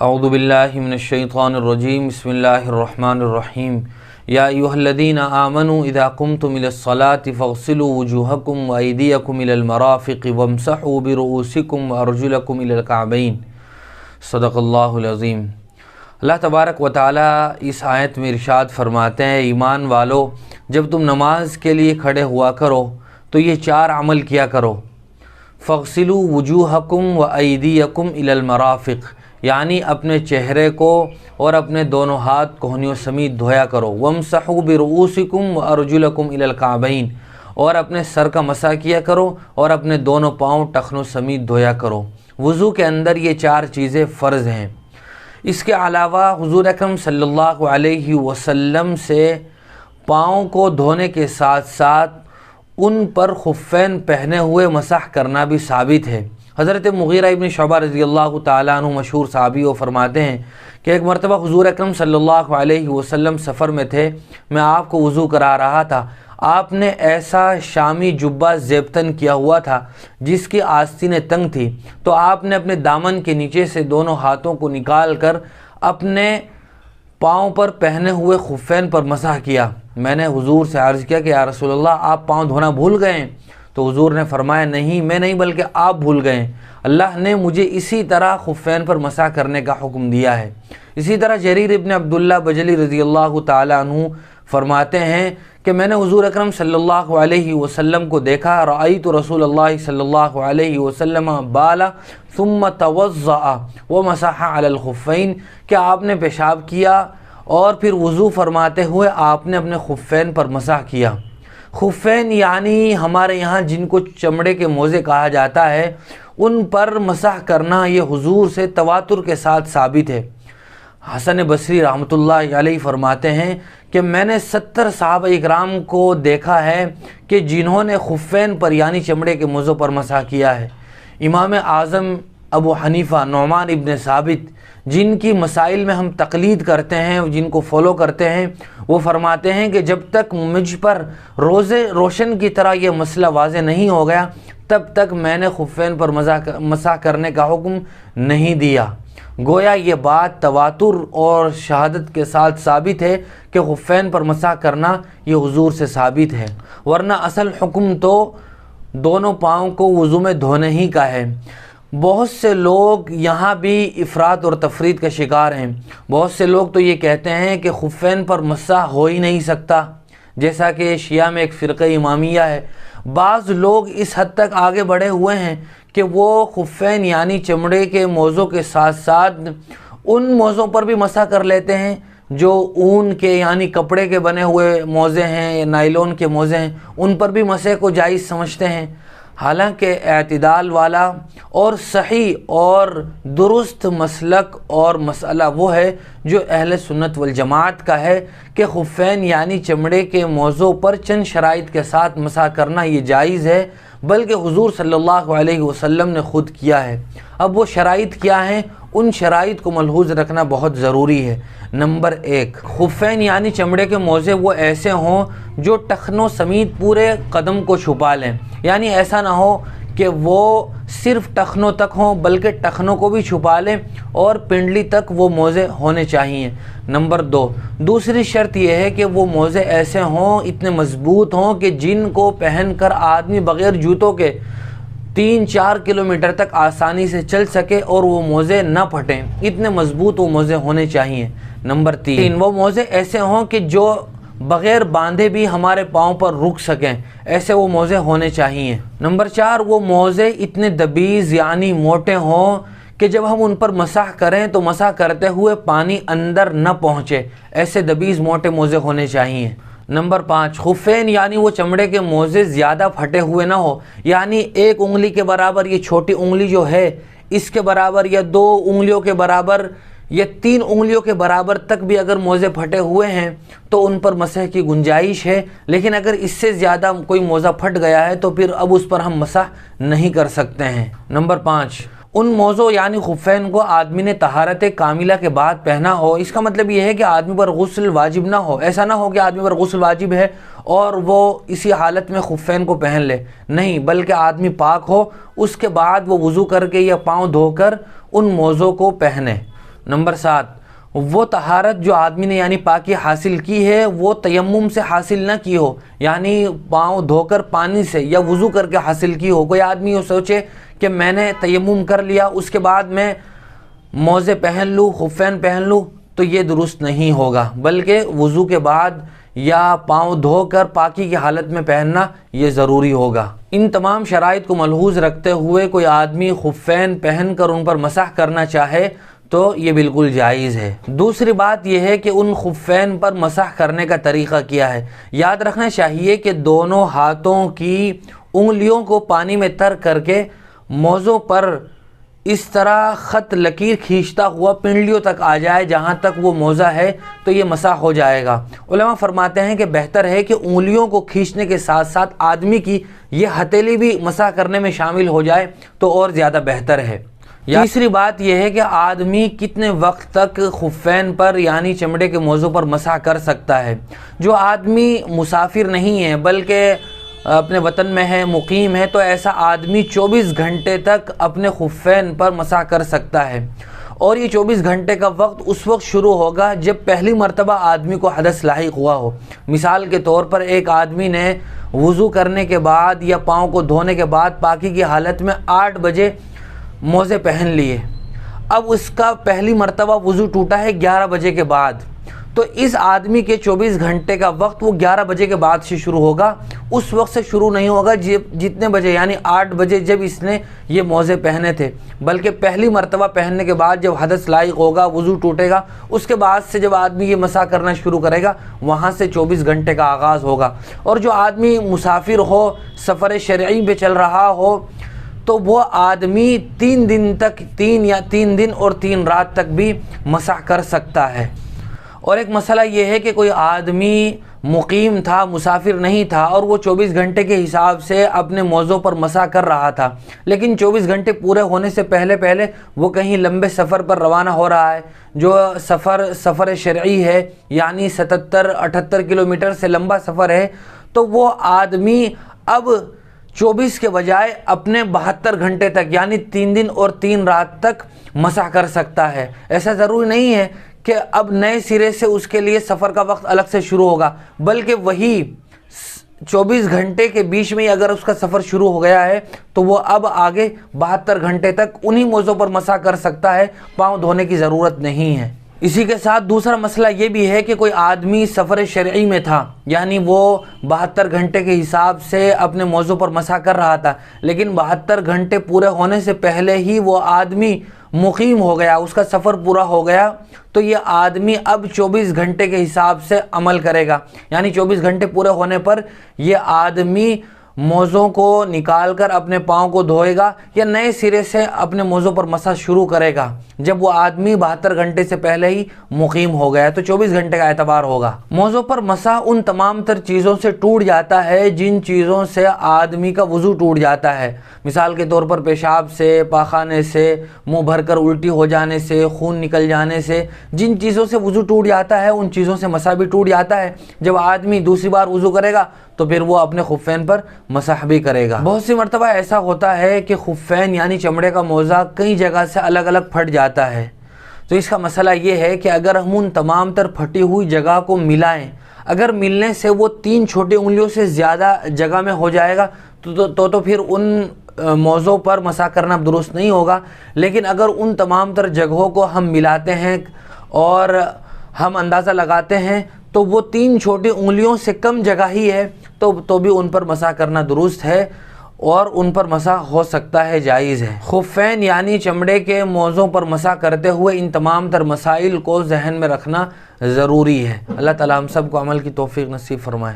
اعوذ باللہ من الشیطان الرجیم بسم اللہ الرحمن الرحیم یا ایھا الذین آمنوا اذا قمتم الى الصلاة فاغسلوا وجوہکم وایدیکم الى المرافق وامسحوا برؤوسکم وارجلکم الى الکعبین۔ صدق اللہ العظیم۔ اللہ تبارک و تعالیٰ اس آیت میں ارشاد فرماتے ہیں، ایمان والو جب تم نماز کے لیے کھڑے ہوا کرو تو یہ 4 عمل کیا کرو۔ فاغسلوا وجوہکم وایدیکم الی المرافق، یعنی اپنے چہرے کو اور اپنے دونوں ہاتھ کوہنیوں سمیت دھویا کرو۔ وامسحوا برؤوسکم وارجلکم الی الکعبین، اور اپنے سر کا مسح کیا کرو اور اپنے دونوں پاؤں ٹخنوں سمیت دھویا کرو۔ وضو کے اندر یہ 4 چیزیں فرض ہیں۔ اس کے علاوہ حضور اکرم صلی اللہ علیہ وسلم سے پاؤں کو دھونے کے ساتھ ساتھ ان پر خفین پہنے ہوئے مسح کرنا بھی ثابت ہے۔ حضرت مغیرہ ابن شعبہ رضی اللہ تعالیٰ عنہ مشہور صحابی وہ فرماتے ہیں کہ ایک مرتبہ حضور اکرم صلی اللہ علیہ وسلم سفر میں تھے، میں آپ کو وضو کرا رہا تھا، آپ نے ایسا شامی جبہ زیبتن کیا ہوا تھا جس کی آستینیں تنگ تھی، تو آپ نے اپنے دامن کے نیچے سے دونوں ہاتھوں کو نکال کر اپنے پاؤں پر پہنے ہوئے خفین پر مسح کیا۔ میں نے حضور سے عرض کیا کہ یا رسول اللہ آپ پاؤں دھونا بھول گئے ہیں؟ تو حضور نے فرمایا نہیں میں نہیں بلکہ آپ بھول گئے ہیں، اللہ نے مجھے اسی طرح خفین پر مسح کرنے کا حکم دیا ہے۔ اسی طرح جریر ابن عبداللہ بجلی رضی اللہ تعالیٰ عنہ فرماتے ہیں کہ میں نے حضور اکرم صلی اللہ علیہ وسلم کو دیکھا، رأیت رسول اللہ صلی اللہ علیہ وسلم بال ثم توضأ ومسح علی الخفین، کہ آپ نے پیشاب کیا اور پھر وضو فرماتے ہوئے آپ نے اپنے خفین پر مسح کیا۔ خفین یعنی ہمارے یہاں جن کو چمڑے کے موزے کہا جاتا ہے، ان پر مسح کرنا یہ حضور سے تواتر کے ساتھ ثابت ہے۔ حسن بصری رحمۃ اللہ علیہ فرماتے ہیں کہ میں نے 70 صحابہ اکرام کو دیکھا ہے کہ جنہوں نے خفین پر یعنی چمڑے کے موزوں پر مسح کیا ہے۔ امام اعظم ابو حنیفہ نعمان ابن ثابت، جن کی مسائل میں ہم تقلید کرتے ہیں، جن کو فالو کرتے ہیں، وہ فرماتے ہیں کہ جب تک مجھ پر روشن کی طرح یہ مسئلہ واضح نہیں ہو گیا تب تک میں نے خفین پر مسح کرنے کا حکم نہیں دیا۔ گویا یہ بات تواتر اور شہادت کے ساتھ ثابت ہے کہ خفین پر مسح کرنا یہ حضور سے ثابت ہے، ورنہ اصل حکم تو دونوں پاؤں کو وضو میں دھونے ہی کا ہے۔ بہت سے لوگ یہاں بھی افراط اور تفرید کا شکار ہیں۔ بہت سے لوگ تو یہ کہتے ہیں کہ خفین پر مسح ہو ہی نہیں سکتا، جیسا کہ شیعہ میں ایک فرقہ امامیہ ہے۔ بعض لوگ اس حد تک آگے بڑھے ہوئے ہیں کہ وہ خفین یعنی چمڑے کے موزوں کے ساتھ ساتھ ان موزوں پر بھی مسح کر لیتے ہیں جو اون کے یعنی کپڑے کے بنے ہوئے موزے ہیں یا نائلون کے موزے ہیں، ان پر بھی مسح کو جائز سمجھتے ہیں۔ حالانکہ اعتدال والا اور صحیح اور درست مسلک اور مسئلہ وہ ہے جو اہل سنت والجماعت کا ہے کہ خفین یعنی چمڑے کے موزوں پر چند شرائط کے ساتھ مسح کرنا یہ جائز ہے، بلکہ حضور صلی اللہ علیہ وسلم نے خود کیا ہے۔ اب وہ شرائط کیا ہیں؟ ان شرائط کو ملحوظ رکھنا بہت ضروری ہے۔ نمبر 1، خفین یعنی چمڑے کے موزے وہ ایسے ہوں جو ٹخنوں سمیت پورے قدم کو چھپا لیں، یعنی ایسا نہ ہو کہ وہ صرف ٹخنوں تک ہوں بلکہ ٹخنوں کو بھی چھپا لیں اور پنڈلی تک وہ موزے ہونے چاہیے۔ نمبر 2، دوسری شرط یہ ہے کہ وہ موزے ایسے ہوں، اتنے مضبوط ہوں کہ جن کو پہن کر آدمی بغیر جوتوں کے 3-4 کلومیٹر تک آسانی سے چل سکے اور وہ موزے نہ پھٹیں، اتنے مضبوط وہ موزے ہونے چاہیے۔ نمبر 3، وہ موزے ایسے ہوں کہ جو بغیر باندھے بھی ہمارے پاؤں پر رک سکیں، ایسے وہ موزے ہونے چاہیے۔ نمبر 4، وہ موزے اتنے دبیز یعنی موٹے ہوں کہ جب ہم ان پر مسح کریں تو مسح کرتے ہوئے پانی اندر نہ پہنچے، ایسے دبیز موٹے موزے ہونے چاہیے۔ نمبر 5، خفین یعنی وہ چمڑے کے موزے زیادہ پھٹے ہوئے نہ ہو، یعنی 1 انگلی کے برابر یہ چھوٹی انگلی جو ہے اس کے برابر یا 2 انگلیوں کے برابر یا 3 انگلیوں کے برابر تک بھی اگر موزے پھٹے ہوئے ہیں تو ان پر مسح کی گنجائش ہے، لیکن اگر اس سے زیادہ کوئی موزہ پھٹ گیا ہے تو پھر اب اس پر ہم مسح نہیں کر سکتے ہیں۔ نمبر 5، ان موزوں یعنی خفین کو آدمی نے طہارت کاملہ کے بعد پہنا ہو۔ اس کا مطلب یہ ہے کہ آدمی پر غسل واجب نہ ہو، ایسا نہ ہو کہ آدمی پر غسل واجب ہے اور وہ اسی حالت میں خفین کو پہن لے، نہیں، بلکہ آدمی پاک ہو، اس کے بعد وہ وضو کر کے یا پاؤں دھو کر ان موزوں کو پہنے۔ نمبر 7، وہ طہارت جو آدمی نے یعنی پاکی حاصل کی ہے وہ تیمم سے حاصل نہ کی ہو، یعنی پاؤں دھو کر پانی سے یا وضو کر کے حاصل کی ہو۔ کوئی آدمی یہ سوچے کہ میں نے تیمم کر لیا اس کے بعد میں موزے پہن لوں، خفین پہن لوں، تو یہ درست نہیں ہوگا، بلکہ وضو کے بعد یا پاؤں دھو کر پاکی کی حالت میں پہننا یہ ضروری ہوگا۔ ان تمام شرائط کو ملحوظ رکھتے ہوئے کوئی آدمی خفین پہن کر ان پر مسح کرنا چاہے تو یہ بالکل جائز ہے۔ دوسری بات یہ ہے کہ ان خفین پر مسح کرنے کا طریقہ کیا ہے۔ یاد رکھنا چاہیے کہ دونوں ہاتھوں کی انگلیوں کو پانی میں تر کر کے موزوں پر اس طرح خط لکیر کھینچتا ہوا پنڈلیوں تک آ جائے جہاں تک وہ موزہ ہے تو یہ مسح ہو جائے گا۔ علماء فرماتے ہیں کہ بہتر ہے کہ انگلیوں کو کھینچنے کے ساتھ ساتھ آدمی کی یہ ہتھیلی بھی مسح کرنے میں شامل ہو جائے تو اور زیادہ بہتر ہے۔ تیسری بات یہ ہے کہ آدمی کتنے وقت تک خفین پر یعنی چمڑے کے موزوں پر مسح کر سکتا ہے۔ جو آدمی مسافر نہیں ہے بلکہ اپنے وطن میں ہے، مقیم ہے، تو ایسا آدمی 24 گھنٹے تک اپنے خفین پر مسح کر سکتا ہے، اور یہ 24 گھنٹے کا وقت اس وقت شروع ہوگا جب پہلی مرتبہ آدمی کو حدث لاحق ہوا ہو۔ مثال کے طور پر ایک آدمی نے وضو کرنے کے بعد یا پاؤں کو دھونے کے بعد پاکی کی حالت میں 8 بجے موزے پہن لیے، اب اس کا پہلی مرتبہ وضو ٹوٹا ہے 11 بجے کے بعد، تو اس آدمی کے 24 گھنٹے کا وقت وہ 11 بجے کے بعد سے شروع ہوگا، اس وقت سے شروع نہیں ہوگا جتنے بجے یعنی 8 بجے جب اس نے یہ موزے پہنے تھے، بلکہ پہلی مرتبہ پہننے کے بعد جب حدث لاحق ہوگا، وضو ٹوٹے گا، اس کے بعد سے جب آدمی یہ مسح کرنا شروع کرے گا وہاں سے 24 گھنٹے کا آغاز ہوگا۔ اور جو آدمی مسافر ہو، سفر شرعی پہ چل رہا ہو، تو وہ آدمی 3 دن تک 3 دن اور 3 رات تک بھی مسح کر سکتا ہے۔ اور ایک مسئلہ یہ ہے کہ کوئی آدمی مقیم تھا، مسافر نہیں تھا، اور وہ 24 گھنٹے کے حساب سے اپنے موزوں پر مسح کر رہا تھا، لیکن 24 گھنٹے پورے ہونے سے پہلے وہ کہیں لمبے سفر پر روانہ ہو رہا ہے، جو سفر شرعی ہے یعنی 77-78 کلومیٹر سے لمبا سفر ہے، تو وہ آدمی اب 24 کے بجائے اپنے 72 گھنٹے تک یعنی 3 دن اور 3 رات تک مسح کر سکتا ہے۔ ایسا ضروری نہیں ہے کہ اب نئے سرے سے اس کے لیے سفر کا وقت الگ سے شروع ہوگا، بلکہ وہی 24 گھنٹے کے بیچ میں اگر اس کا سفر شروع ہو گیا ہے تو وہ اب آگے 72 گھنٹے تک انہی موزوں پر مسح کر سکتا ہے، پاؤں دھونے کی ضرورت نہیں ہے۔ اسی کے ساتھ دوسرا مسئلہ یہ بھی ہے کہ کوئی آدمی سفر شرعی میں تھا، یعنی وہ 72 گھنٹے کے حساب سے اپنے موضوع پر مسح کر رہا تھا، لیکن 72 گھنٹے پورے ہونے سے پہلے ہی وہ آدمی مقیم ہو گیا، اس کا سفر پورا ہو گیا، تو یہ آدمی اب 24 گھنٹے کے حساب سے عمل کرے گا، یعنی 24 گھنٹے پورے ہونے پر یہ آدمی موزوں کو نکال کر اپنے پاؤں کو دھوئے گا یا نئے سرے سے اپنے موزوں پر مسح شروع کرے گا جب وہ آدمی 72 گھنٹے سے پہلے ہی مقیم ہو گیا، تو 24 گھنٹے کا اعتبار ہوگا۔ موزوں پر مسح ان تمام تر چیزوں سے ٹوٹ جاتا ہے جن چیزوں سے آدمی کا وضو ٹوٹ جاتا ہے، مثال کے طور پر پیشاب سے، پاخانے سے، منہ بھر کر الٹی ہو جانے سے، خون نکل جانے سے، جن چیزوں سے وضو ٹوٹ جاتا ہے ان چیزوں سے مسح بھی ٹوٹ جاتا ہے۔ جب آدمی دوسری بار وضو کرے گا تو پھر وہ اپنے خفین پر مسح بھی کرے گا۔ بہت سی مرتبہ ایسا ہوتا ہے کہ خفین یعنی چمڑے کا موزہ کئی جگہ سے الگ الگ پھٹ جاتا ہے، تو اس کا مسئلہ یہ ہے کہ اگر ہم ان تمام تر پھٹی ہوئی جگہ کو ملائیں، اگر ملنے سے وہ 3 چھوٹی انگلیوں سے زیادہ جگہ میں ہو جائے گا تو پھر ان موضوع پر مسح کرنا درست نہیں ہوگا، لیکن اگر ان تمام تر جگہوں کو ہم ملاتے ہیں اور ہم اندازہ لگاتے ہیں تو وہ 3 چھوٹی انگلیوں سے کم جگہ ہی ہے تو بھی ان پر مسح کرنا درست ہے اور ان پر مسح ہو سکتا ہے، جائز ہے۔ خفین یعنی چمڑے کے موزوں پر مسح کرتے ہوئے ان تمام تر مسائل کو ذہن میں رکھنا ضروری ہے۔ اللہ تعالی ہم سب کو عمل کی توفیق نصیب فرمائے۔